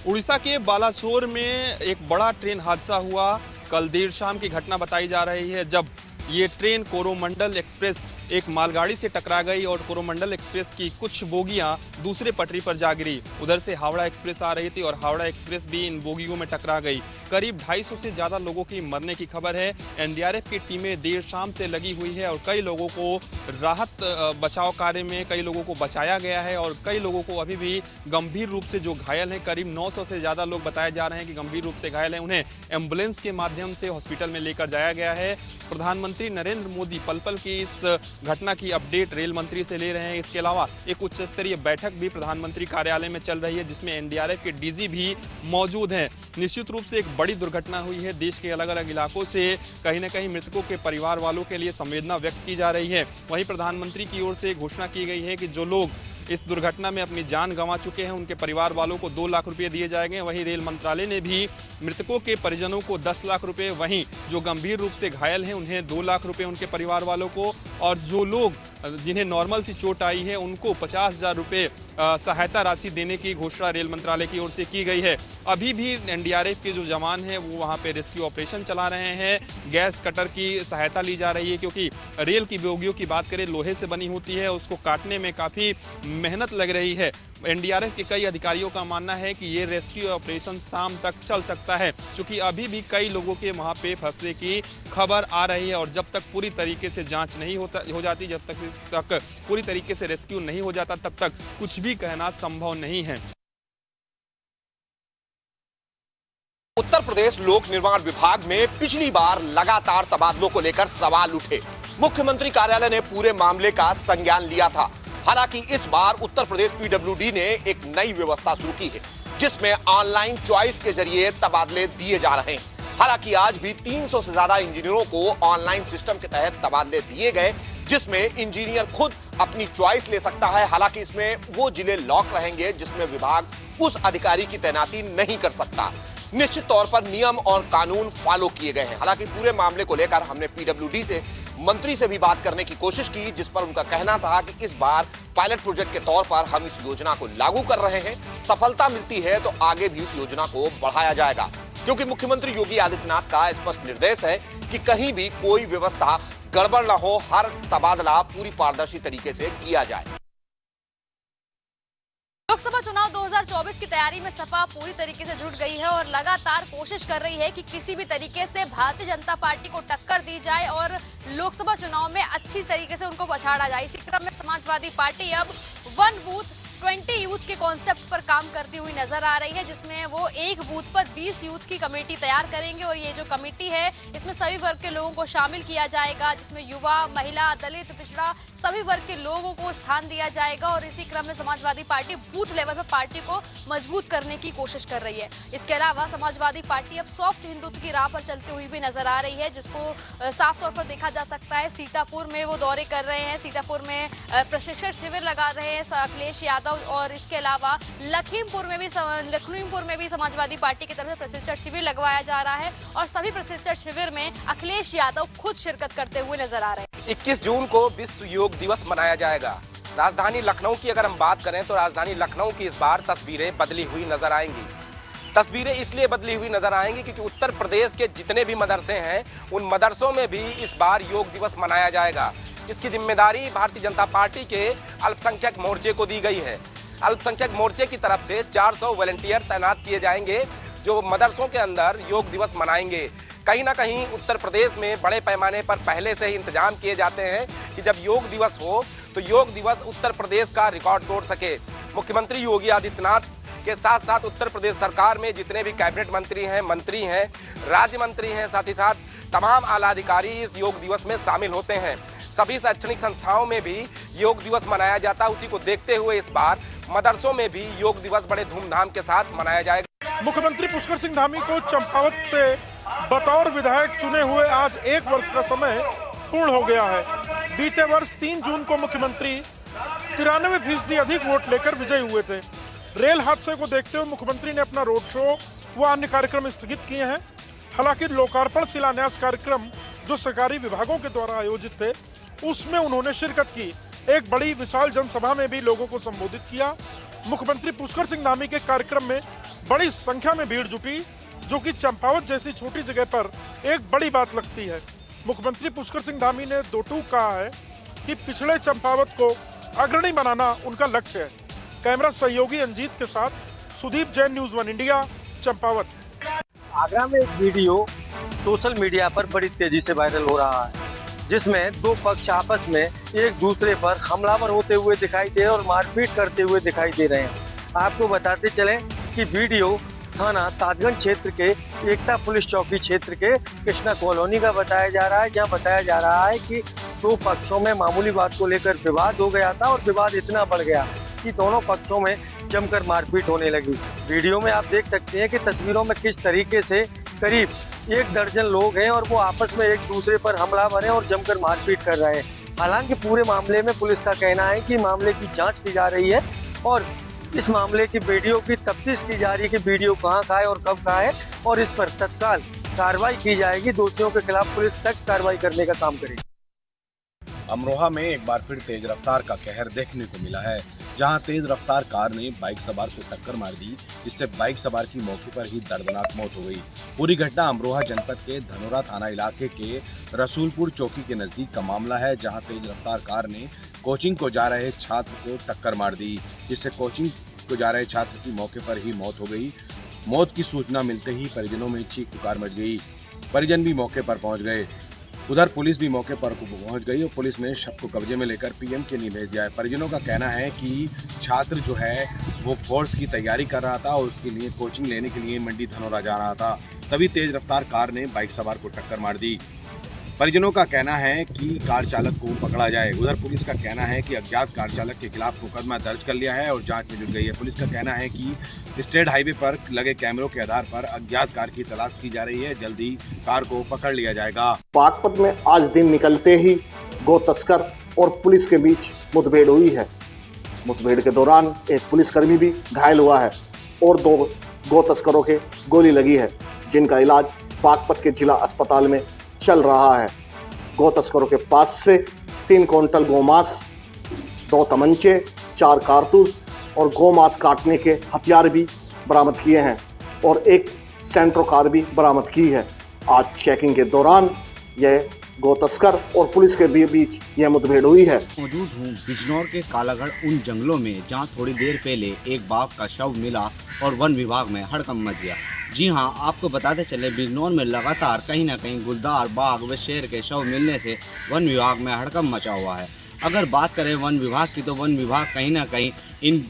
उड़ीसा के बालासोर में एक बड़ा ट्रेन हादसा हुआ। कल देर शाम की घटना बताई जा रही है, जब ये ट्रेन कोरोमंडल एक्सप्रेस एक मालगाड़ी से टकरा गई और कोरोमंडल एक्सप्रेस की कुछ बोगियां दूसरे पटरी पर जा गिरी। उधर से हावड़ा एक्सप्रेस आ रही थी और हावड़ा एक्सप्रेस भी इन बोगियों में टकरा गई। करीब 250 से ज़्यादा लोगों की मरने की खबर है। एनडीआरएफ की टीमें देर शाम से लगी हुई है और कई लोगों को राहत बचाव कार्य में कई लोगों को बचाया गया है और कई लोगों को अभी भी गंभीर रूप से जो घायल हैं, करीब 900 से ज़्यादा लोग बताए जा रहे हैं कि गंभीर रूप से घायल हैं। उन्हें एम्बुलेंस के माध्यम से हॉस्पिटल में लेकर जाया गया है। प्रधानमंत्री नरेंद्र मोदी पल पल की इस घटना की अपडेट रेल मंत्री से ले रहे हैं। इसके अलावा एक उच्च स्तरीय बैठक भी प्रधानमंत्री कार्यालय में चल रही है, जिसमें एनडीआरएफ के डीजी भी मौजूद हैं। निश्चित रूप से एक बड़ी दुर्घटना हुई है। देश के अलग अलग इलाकों से कहीं न कहीं मृतकों के परिवार वालों के लिए संवेदना व्यक्त की जा रही है। वहीं प्रधानमंत्री की ओर से घोषणा की गई है कि जो लोग इस दुर्घटना में अपनी जान गंवा चुके हैं, उनके परिवार वालों को 2 लाख रुपए दिए जाएंगे। वहीं रेल मंत्रालय ने भी मृतकों के परिजनों को 10 लाख रुपए, वहीं जो गंभीर रूप से घायल हैं उन्हें 2 लाख रुपए उनके परिवार वालों को, और जो लोग जिन्हें नॉर्मल सी चोट आई है उनको 50,000 रुपए सहायता राशि देने की घोषणा रेल मंत्रालय की ओर से की गई है। अभी भी एनडीआरएफ के जो जवान हैं वो वहां पे रेस्क्यू ऑपरेशन चला रहे हैं। गैस कटर की सहायता ली जा रही है, क्योंकि रेल की बोगियों की बात करें लोहे से बनी होती है, उसको काटने में काफ़ी मेहनत लग रही है। एनडीआरएफ के कई अधिकारियों का मानना है कि ये रेस्क्यू ऑपरेशन शाम तक चल सकता है, क्योंकि अभी भी कई लोगों के वहां पे फंसने की खबर आ रही है और जब तक पूरी तरीके से जांच नहीं हो जाती, जब तक पूरी तरीके से रेस्क्यू नहीं हो जाता, तब तक कुछ भी कहना संभव नहीं है। उत्तर प्रदेश लोक निर्माण विभाग में पिछली बार लगातार तबादलों को लेकर सवाल उठे। मुख्यमंत्री कार्यालय ने पूरे मामले का संज्ञान लिया था। हालांकि इस बार उत्तर प्रदेश पीडब्ल्यूडी ने एक नई व्यवस्था शुरू की है, जिसमें ऑनलाइन चॉइस के जरिए तबादले दिए जा रहे हैं। हालांकि आज भी 300 से ज्यादा इंजीनियरों को ऑनलाइन सिस्टम के तहत तबादले दिए गए, जिसमें इंजीनियर खुद अपनी चॉइस ले सकता है। हालांकि इसमें वो जिले लॉक रहेंगे जिसमें विभाग उस अधिकारी की तैनाती नहीं कर सकता। निश्चित तौर पर नियम और कानून फॉलो किए गए हैं। हालांकि पूरे मामले को लेकर हमने पीडब्ल्यूडी से मंत्री से भी बात करने की कोशिश की, जिस पर उनका कहना था कि इस बार पायलट प्रोजेक्ट के तौर पर हम इस योजना को लागू कर रहे हैं। सफलता मिलती है तो आगे भी इस योजना को बढ़ाया जाएगा, क्योंकि मुख्यमंत्री योगी आदित्यनाथ का स्पष्ट निर्देश है कि कहीं भी कोई व्यवस्था गड़बड़ न हो, हर तबादला पूरी पारदर्शी तरीके से किया जाए। लोकसभा चुनाव 2024 की तैयारी में सपा पूरी तरीके से जुट गई है और लगातार कोशिश कर रही है कि किसी भी तरीके से भारतीय जनता पार्टी को टक्कर दी जाए और लोकसभा चुनाव में अच्छी तरीके से उनको पछाड़ा जाए। इसी क्रम में समाजवादी पार्टी अब 1 बूथ 20 यूथ के कॉन्सेप्ट पर काम करती हुई नजर आ रही है, जिसमें वो एक बूथ पर 20 यूथ की कमेटी तैयार करेंगे और ये जो कमेटी है इसमें सभी वर्ग के लोगों को शामिल किया जाएगा, जिसमें युवा, महिला, दलित, पिछड़ा सभी वर्ग के लोगों को स्थान दिया जाएगा। और इसी क्रम में समाजवादी पार्टी बूथ लेवल पर पार्टी को मजबूत करने की कोशिश कर रही है। इसके अलावा समाजवादी पार्टी अब सॉफ्ट हिंदुत्व की राह पर चलती हुई भी नजर आ रही है, जिसको साफ तौर पर देखा जा सकता है। सीतापुर में वो दौरे कर रहे हैं, सीतापुर में प्रशिक्षण शिविर लगा रहे हैं अखिलेश यादव, और इसके अलावा लखीमपुर में भी समाजवादी पार्टी की तरफ से प्रशिक्षण शिविर लगवाया जा रहा है और सभी प्रशिक्षण शिविर में अखिलेश यादव खुद शिरकत करते हुए नजर आ रहे हैं। 21 जून को विश्व योग दिवस मनाया जाएगा। राजधानी लखनऊ की अगर हम बात करें तो राजधानी लखनऊ की इस बार तस्वीरें बदली हुई नजर आएंगी। तस्वीरें इसलिए बदली हुई नजर आएंगी क्योंकि उत्तर प्रदेश के जितने भी मदरसे हैं उन मदरसों में भी इस बार योग दिवस मनाया जाएगा। इसकी जिम्मेदारी भारतीय जनता पार्टी के अल्पसंख्यक मोर्चे को दी गई है। अल्पसंख्यक मोर्चे की तरफ से 400 वॉलंटियर तैनात किए जाएंगे, जो मदरसों के अंदर योग दिवस मनाएंगे। कहीं ना कहीं उत्तर प्रदेश में बड़े पैमाने पर पहले से ही इंतजाम किए जाते हैं कि जब योग दिवस हो तो योग दिवस उत्तर प्रदेश का रिकॉर्ड तोड़ सके। मुख्यमंत्री योगी आदित्यनाथ के साथ साथ उत्तर प्रदेश सरकार में जितने भी कैबिनेट मंत्री हैं, राज्य मंत्री हैं, साथ ही साथ तमाम आला अधिकारी इस योग दिवस में शामिल होते हैं। सभी शैक्षणिक संस्थाओं में भी योग दिवस मनाया जाता है। उसी को देखते हुए इस बार मदरसों में भी योग दिवस बड़े धूमधाम के साथ मनाया जाएगा। मुख्यमंत्री पुष्कर सिंह धामी को चंपावत से बतौर विधायक चुने हुए आज 1 वर्ष का समय पूर्ण हो गया है। बीते वर्ष 3 जून को मुख्यमंत्री 93% अधिक वोट लेकर विजयी हुए थे। रेल हादसे को देखते हुए मुख्यमंत्री ने अपना रोड शो व अन्य कार्यक्रम स्थगित किए हैं। हालांकि लोकार्पण शिलान्यास कार्यक्रम जो सरकारी विभागों के द्वारा आयोजित थे उसमें उन्होंने शिरकत की। एक बड़ी विशाल जनसभा में भी लोगों को संबोधित किया मुख्यमंत्री पुष्कर सिंह धामी के कार्यक्रम में बड़ी संख्या में भीड़ जुटी, जो कि चंपावत जैसी छोटी जगह पर एक बड़ी बात लगती है। मुख्यमंत्री पुष्कर सिंह धामी ने दो टूक कहा है कि पिछड़े चंपावत को अग्रणी बनाना उनका लक्ष्य है। कैमरा सहयोगी अंजीत के साथ सुदीप जैन, न्यूज़ 1 इंडिया, चंपावत। आगरा में एक वीडियो सोशल मीडिया पर बड़ी तेजी से वायरल हो रहा है, जिसमें दो पक्ष आपस में एक दूसरे पर हमलावर होते हुए दिखाई दे और मारपीट करते हुए दिखाई दे रहे हैं। आपको बताते चलें कि वीडियो थाना ताजगंज क्षेत्र के एकता पुलिस चौकी क्षेत्र के कृष्णा कॉलोनी का बताया जा रहा है, जहां बताया जा रहा है कि दो पक्षों में मामूली बात को लेकर विवाद हो गया था और विवाद इतना बढ़ गया कि दोनों पक्षों में जमकर मारपीट होने लगी। वीडियो में आप देख सकते हैं कि तस्वीरों में किस तरीके से करीब 1 दर्जन लोग हैं और वो आपस में एक दूसरे पर हमलावर हैं और जमकर मारपीट कर रहे हैं। हालांकि पूरे मामले में पुलिस का कहना है कि मामले की जांच की जा रही है और इस मामले की वीडियो की तफ्तीश की जा रही है कि वीडियो कहां का है और कब का है, और इस पर तत्काल कार्रवाई की जाएगी। दोषियों के खिलाफ पुलिस सख्त कार्रवाई करने का काम करेगी। अमरोहा में एक बार फिर तेज रफ्तार का कहर देखने को मिला है, जहां तेज रफ्तार कार ने बाइक सवार को टक्कर मार दी, जिससे बाइक सवार की मौके पर ही दर्दनाक मौत हो गई। पूरी घटना अमरोहा जनपद के धनोरा थाना इलाके के रसूलपुर चौकी के नजदीक का मामला है, जहां तेज रफ्तार कार ने कोचिंग को जा रहे छात्र को टक्कर मार दी, जिससे कोचिंग को जा रहे छात्र की मौके पर ही मौत हो गई। मौत की सूचना मिलते ही परिजनों में चीख पुकार मच गई। परिजन भी मौके पर पहुंच गए। उधर पुलिस भी मौके पर पहुंच गई और पुलिस ने शव को कब्जे में लेकर पीएम के लिए भेज दिया है। परिजनों का कहना है कि छात्र जो है वो फोर्स की तैयारी कर रहा था और उसके लिए कोचिंग लेने के लिए मंडी धनोरा जा रहा था, तभी तेज रफ्तार कार ने बाइक सवार को टक्कर मार दी। परिजनों का कहना है कि कार चालक को पकड़ा जाए। उधर पुलिस का कहना है कि अज्ञात कार चालक के खिलाफ मुकदमा दर्ज कर लिया है और जांच में जुट गई है। पुलिस का कहना है कि स्टेट हाईवे पर लगे कैमरों के आधार पर अज्ञात कार की तलाश की जा रही है। जल्दी कार को पकड़ लिया जाएगा। बागपत में आज दिन निकलते ही गौ तस्कर और पुलिस के बीच मुठभेड़ हुई है। मुठभेड़ के दौरान एक पुलिसकर्मी भी घायल हुआ है और 2 गौ तस्करों के गोली लगी है, जिनका इलाज बागपत के जिला अस्पताल में चल रहा है। गौ तस्करों के पास से 3 क्विंटल गौमांस, 2 तमंचे, 4 कारतूस और गौमांस काटने के हथियार भी बरामद किए हैं और एक सेंट्रो कार भी बरामद की है। आज चेकिंग के दौरान यह गौ तस्कर और पुलिस के बीच यह मुठभेड़ हुई है। मौजूद हूँ बिजनौर के कालागढ़ उन जंगलों में, जहाँ थोड़ी देर पहले एक बाघ का शव मिला और वन विभाग में हड़कंप मच गया। जी हाँ, आपको बताते चले बिजनौर में लगातार कहीं ना कहीं गुलदार, बाघ व शेर के शव मिलने से वन विभाग में हड़कंप मचा हुआ है। अगर बात करें वन विभाग की, तो वन विभाग कहीं ना कहीं इन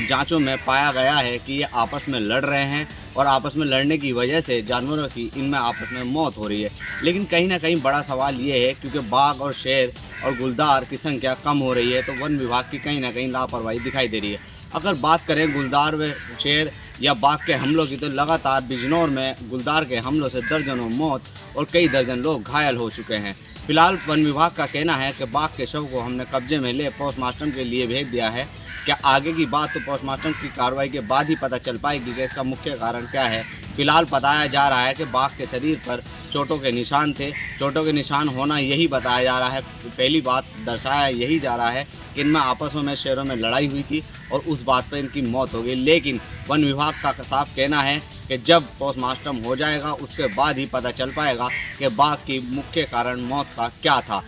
जांचों में पाया गया है कि ये आपस में लड़ रहे हैं और आपस में लड़ने की वजह से जानवरों की इनमें आपस में मौत हो रही है। लेकिन कहीं ना कहीं बड़ा सवाल ये है, क्योंकि बाघ और शेर और गुलदार की संख्या कम हो रही है, तो वन विभाग की कहीं ना कहीं लापरवाही दिखाई दे रही है। अगर बात करें गुलदार व शेर या बाघ के हमलों की, तो लगातार बिजनौर में गुलदार के हमलों से दर्जनों मौत और कई दर्जन लोग घायल हो चुके हैं। फिलहाल वन विभाग का कहना है कि बाघ के शव को हमने कब्जे में ले पोस्टमार्टम के लिए भेज दिया है। क्या आगे की बात तो पोस्टमार्टम की कार्रवाई के बाद ही पता चल पाएगी कि इसका मुख्य कारण क्या है। फिलहाल बताया जा रहा है कि बाघ के शरीर पर चोटों के निशान थे। चोटों के निशान होना यही बताया जा रहा है, पहली बात दर्शाया यही जा रहा है कि इनमें आपसों में शेरों में लड़ाई हुई थी और उस बात पर इनकी मौत हो गई। लेकिन वन विभाग का साफ कहना है कि जब पोस्टमार्टम हो जाएगा उसके बाद ही पता चल पाएगा कि बाघ की मुख्य कारण मौत का क्या था।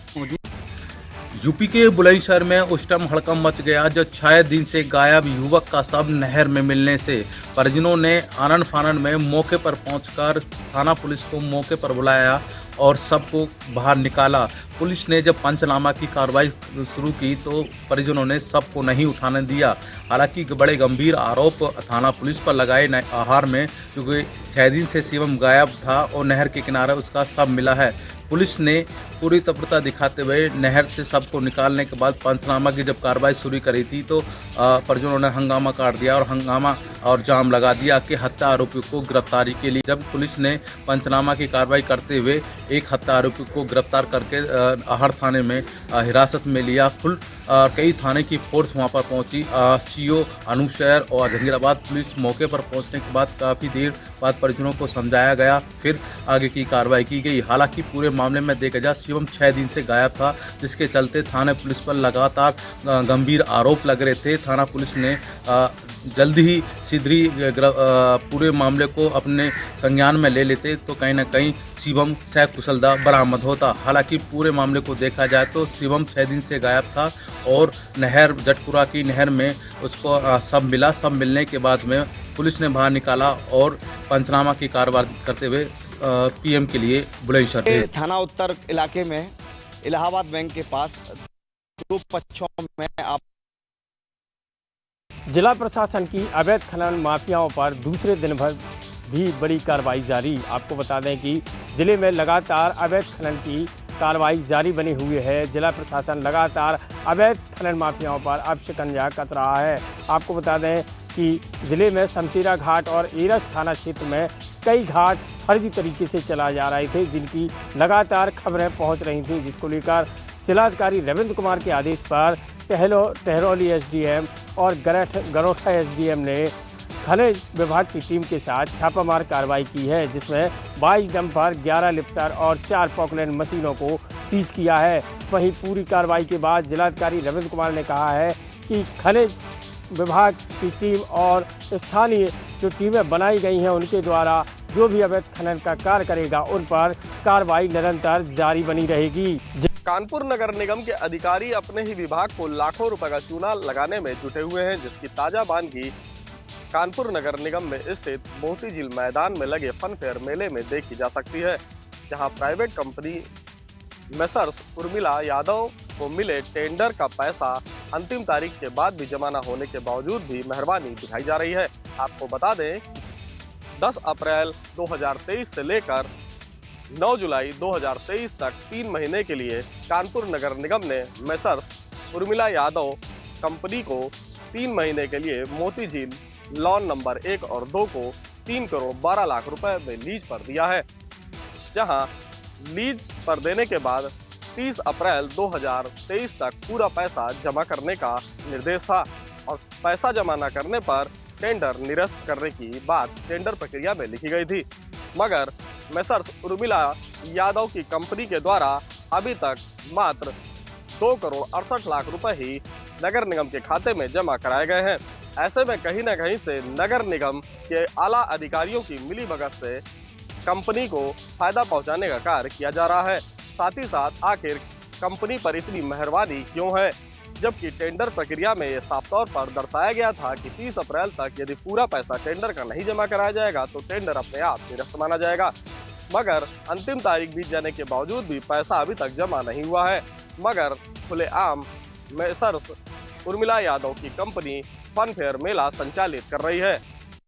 यूपी के बुलंदशहर में उस टाइम हड़कंप मच गया जब 6 दिन से गायब युवक का शव नहर में मिलने से परिजनों ने आनन फानन में मौके पर पहुंचकर थाना पुलिस को मौके पर बुलाया और सबको बाहर निकाला। पुलिस ने जब पंचनामा की कार्रवाई शुरू की तो परिजनों ने सबको नहीं उठाने दिया। हालांकि बड़े गंभीर आरोप थाना पुलिस पर लगाए आहार में, क्योंकि 6 दिन से शिवम गायब था और नहर के किनारे उसका शव मिला है। पुलिस ने पूरी तत्परता दिखाते हुए नहर से सबको निकालने के बाद पंचनामा की जब कार्रवाई शुरू करी थी तो परिजनों ने हंगामा काट दिया और हंगामा और जाम लगा दिया कि हत्या आरोपी को गिरफ्तारी के लिए। जब पुलिस ने पंचनामा की कार्रवाई करते हुए एक हत्या आरोपी को गिरफ्तार करके आहर थाने में हिरासत में लिया। कई थाने की फोर्स वहां पर पहुंची। सीओ अनुशहर और जहांगीराबाद पुलिस मौके पर पहुंचने के बाद काफ़ी देर बाद परिजनों को समझाया गया, फिर आगे की कार्रवाई की गई। हालांकि पूरे मामले में देखा जाए शिवम 6 दिन से गायब था, जिसके चलते थाने पुलिस पर लगातार गंभीर आरोप लग रहे थे। थाना पुलिस ने जल्द ही पूरे मामले को अपने संज्ञान में ले लेते तो कहीं ना कहीं शिवम सकुशलता बरामद होता। हालांकि पूरे मामले को देखा जाए तो शिवम 6 दिन से गायब था और नहर जटपुरा की नहर में उसको सब मिला। सब मिलने के बाद में पुलिस ने बाहर निकाला और पंचनामा की कार्रवाई करते हुए पीएम के लिए बुलंदशहर भेज दिया। थाना उत्तर इलाके में इलाहाबाद बैंक के पास 2 पक्षों में जिला प्रशासन की अवैध खनन माफियाओं पर दूसरे दिन भर भी बड़ी कार्रवाई जारी। आपको बता दें कि जिले में लगातार अवैध खनन की कार्रवाई जारी बनी हुई है। जिला प्रशासन लगातार अवैध खनन माफियाओं पर अब शिकंजा कस रहा है। आपको बता दें कि जिले में शमशीरा घाट और एरस थाना क्षेत्र में कई घाट फर्जी तरीके से चलाए जा रहे थे, जिनकी लगातार खबरें पहुंच रही थीं, जिसको लेकर जिलाधिकारी रविंद्र कुमार के आदेश पर टहरौली एसडीएम और गरोठा एसडीएम ने खनिज विभाग की टीम के साथ छापामार कार्रवाई की है, जिसमें 22 डंपर, 11 लिफ्टर और 4 पॉकलैंड मशीनों को सीज किया है। वहीं पूरी कार्रवाई के बाद जिलाधिकारी रविंद्र कुमार ने कहा है कि खनिज विभाग की टीम और स्थानीय जो टीमें बनाई गई हैं उनके द्वारा जो भी अवैध खनन का कार्य करेगा उन पर कार्रवाई निरंतर जारी बनी रहेगी। कानपुर नगर निगम के अधिकारी अपने ही विभाग को लाखों रुपए का चूना लगाने में जुटे हुए हैं, जिसकी ताजा बानगी कानपुर नगर निगम में स्थित मोती झील मैदान में लगे फन फेयर मेले में देखी जा सकती है, जहां private company messrs Urmila Yadav को मिले टेंडर का पैसा अंतिम तारीख के बाद भी जमा न होने के बावजूद भी मेहरबानी दिखाई जा रही है। आपको बता दें 10 अप्रैल 2023 से लेकर 9 जुलाई 2023 तक 3 महीने के लिए कानपुर नगर निगम ने मेसर्स उर्मिला यादव कंपनी को 3 महीने के लिए मोती झील लॉन नंबर 1 और 2 को 3 करोड़ 12 लाख रुपए में लीज पर दिया है, जहां लीज पर देने के बाद 30 अप्रैल 2023 तक पूरा पैसा जमा करने का निर्देश था और पैसा जमा न करने पर टेंडर निरस्त करने की बात टेंडर प्रक्रिया में लिखी गई थी। मगर मेसर्स उर्मिला यादव की कंपनी के द्वारा अभी तक मात्र 2 करोड़ 68 लाख रुपए ही नगर निगम के खाते में जमा कराए गए हैं। ऐसे में कहीं न कहीं से नगर निगम के आला अधिकारियों की मिलीभगत से कंपनी को फायदा पहुंचाने का कार्य किया जा रहा है। साथ ही साथ आखिर कंपनी पर इतनी मेहरबानी क्यों है, जबकि टेंडर प्रक्रिया में ये साफ तौर पर दर्शाया गया था कि 30 अप्रैल तक यदि पूरा पैसा टेंडर का नहीं जमा कराया जाएगा तो टेंडर अपने आप निरस्त माना जाएगा। मगर अंतिम तारीख बीत जाने के बावजूद भी पैसा अभी तक जमा नहीं हुआ है। मगर खुलेआम मेसर्स उर्मिला यादव की कंपनी फन फेयर मेला संचालित कर रही है।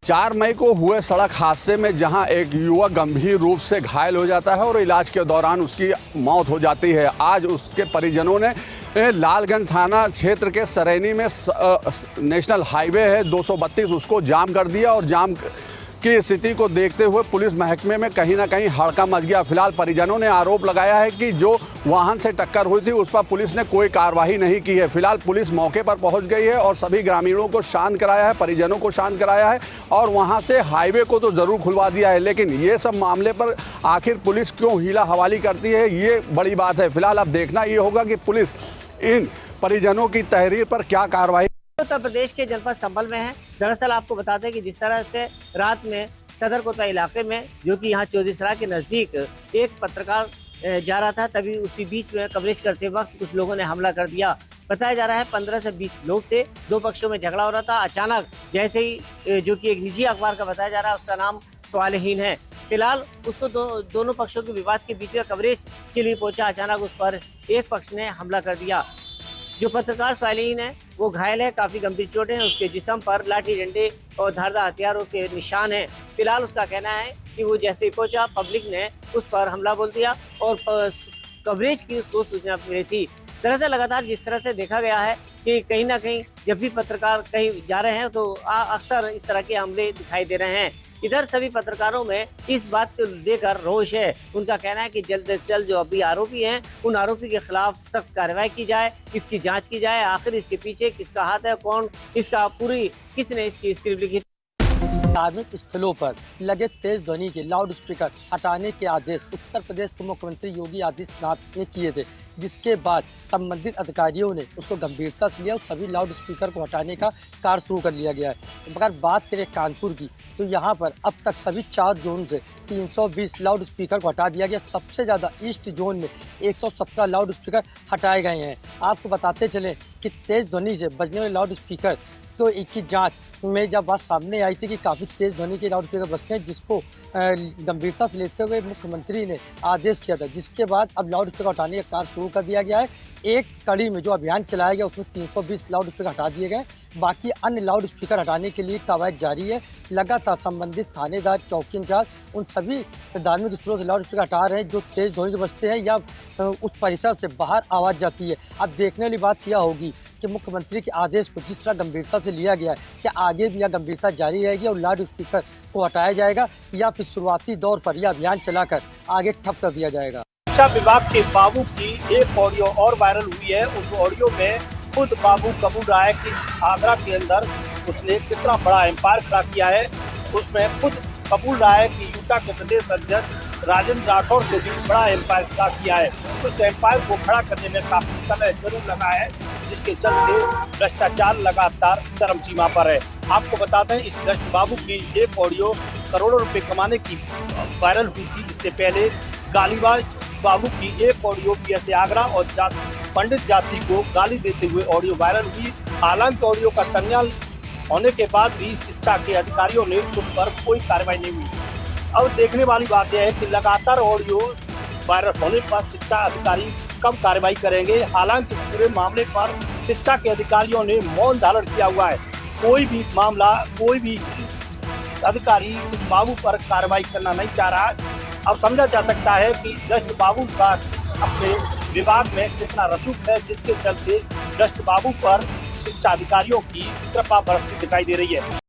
4 मई को हुए सड़क हादसे में जहां एक युवक गंभीर रूप से घायल हो जाता है और इलाज के दौरान उसकी मौत हो जाती है, आज उसके परिजनों ने लालगंज थाना क्षेत्र के सरैनी में नेशनल हाईवे है 232 उसको जाम कर दिया और जाम की स्थिति को देखते हुए पुलिस महकमे में कहीं ना कहीं हड़कंप मच गया। फिलहाल परिजनों ने आरोप लगाया है कि जो वाहन से टक्कर हुई थी उस पर पुलिस ने कोई कार्रवाई नहीं की है। फिलहाल पुलिस मौके पर पहुंच गई है और सभी ग्रामीणों को शांत कराया है, परिजनों को शांत कराया है और वहां से हाईवे को तो ज़रूर खुलवा दिया है, लेकिन ये सब मामले पर आखिर पुलिस क्यों हीला हवाली करती है, ये बड़ी बात है। फिलहाल अब देखना ये होगा कि पुलिस इन परिजनों की तहरीर पर क्या कार्रवाई। उत्तर प्रदेश के जनपद संभल में है। दरअसल आपको बताते हैं कि जिस तरह से रात में सदर कोतवाली इलाके में, जो कि यहाँ चौधरीसरा के नज़दीक एक पत्रकार जा रहा था, तभी उसी बीच में कवरेज करते वक्त कुछ लोगों ने हमला कर दिया। बताया जा रहा है 15 से 20 लोग थे, 2 पक्षों में झगड़ा हो रहा था। अचानक जैसे ही जो कि एक निजी अखबार का बताया जा रहा है उसका नाम सवालहीन है, फिलहाल उसको दोनों पक्षों के विवाद के बीच में कवरेज के लिए पहुंचा। अचानक उस पर एक पक्ष ने हमला कर दिया। जो पत्रकार सवालहीन है वो घायल है, काफी गंभीर चोटें हैं, उसके जिस्म पर लाठी डंडे और धारदार हथियारों के निशान हैं। फिलहाल उसका कहना है कि वो जैसे ही पहुंचा पब्लिक ने उस पर हमला बोल दिया और कवरेज की उसको सूचना मिली थी। दरअसल लगातार जिस तरह से देखा गया है कि कहीं ना कहीं जब भी पत्रकार कहीं जा रहे हैं तो अक्सर इस तरह के हमले दिखाई दे रहे हैं। इधर सभी पत्रकारों में इस बात को लेकर रोष है। उनका कहना है कि जल्द से जल्द जो अभी आरोपी हैं उन आरोपी के खिलाफ सख्त कार्रवाई की जाए, इसकी जांच की जाए, आखिर इसके पीछे किसका हाथ है, कौन इसका किसने इसकी स्क्रिप्ट लिखी। धार्मिक स्थलों पर लगे तेज ध्वनि के लाउड स्पीकर हटाने के आदेश उत्तर प्रदेश के मुख्यमंत्री योगी आदित्यनाथ ने किए थे, जिसके बाद संबंधित अधिकारियों ने उसको गंभीरता से लिया और सभी लाउड स्पीकर को हटाने का कार्य शुरू कर लिया गया है। अगर बात करें कानपुर की, तो यहाँ पर अब तक सभी 4 जोन से 320 लाउड स्पीकर को हटा दिया गया। सबसे ज़्यादा ईस्ट जोन में 117 लाउड स्पीकर हटाए गए हैं। आपको बताते चलें कि तेज ध्वनि से बजने वाले लाउड स्पीकर तो इनकी जांच में जब बात सामने आई थी कि काफ़ी तेज़ ध्वनि के लाउड स्पीकर बजते हैं, जिसको गंभीरता से लेते हुए मुख्यमंत्री ने आदेश किया था, जिसके बाद अब लाउड स्पीकर हटाने का कार्य शुरू कर दिया गया है। एक कड़ी में जो अभियान चलाया गया उसमें 320 लाउड स्पीकर हटा दिए गए। बाकी अन्य लाउड स्पीकर हटाने के लिए कवायद जारी है। लगातार संबंधित थानेदार, चौकी इंचार्ज उन सभी धार्मिक स्थलों से लाउड स्पीकर हटा रहे हैं जो तेज़ ध्वनि से बजते हैं या उस परिसर से बाहर आवाज़ जाती है। अब देखने वाली बात यह होगी कि मुख्यमंत्री के आदेश को जिस तरह गंभीरता से लिया गया है, क्या आगे भी यह गंभीरता जारी रहेगी और लाउड स्पीकर को हटाया जाएगा या फिर शुरुआती दौर पर यह अभियान चलाकर आगे ठप कर दिया जाएगा। शिक्षा विभाग के बाबू की एक ऑडियो और वायरल हुई है। उस ऑडियो में खुद बाबू कबूल रहा है कि आगरा के अंदर उसने कितना बड़ा एम्पायर खड़ा किया है। उसमें खुद कबूल रहा है कि यूटा के प्रदेश अध्यक्ष राजेंद्र राठौर से भी बड़ा एम्पायर खड़ा किया है। उस एम्पायर को खड़ा करने में काफी समय जरूर लगा है, जिसके चलते भ्रष्टाचार लगातार चरम सीमा पर है। आपको बताते हैं, इस भ्रष्ट बाबू की एक ऑडियो करोड़ों रुपए कमाने की वायरल हुई थी। इससे पहले गालीबाज बाबू की एक ऑडियो पीएसए आगरा और पंडित जाति को गाली देते हुए ऑडियो वायरल हुई। हालांकि ऑडियो का संज्ञान होने के बाद भी शिक्षा के अधिकारियों ने उस पर कोई कार्रवाई नहीं हुई। अब देखने वाली बात यह है कि लगातार ऑडियो वायरल होने पर शिक्षा अधिकारी कब कार्रवाई करेंगे। हालांकि पूरे मामले पर शिक्षा के अधिकारियों ने मौन धारण किया हुआ है। कोई भी मामला, कोई भी अधिकारी इस बाबू पर कार्रवाई करना नहीं चाह रहा है। अब समझा जा सकता है कि भ्रष्ट बाबू का अपने विभाग में कितना रसूख है, जिसके चलते भ्रष्ट बाबू पर शिक्षा अधिकारियों की कृपा बरसती दिखाई दे रही है।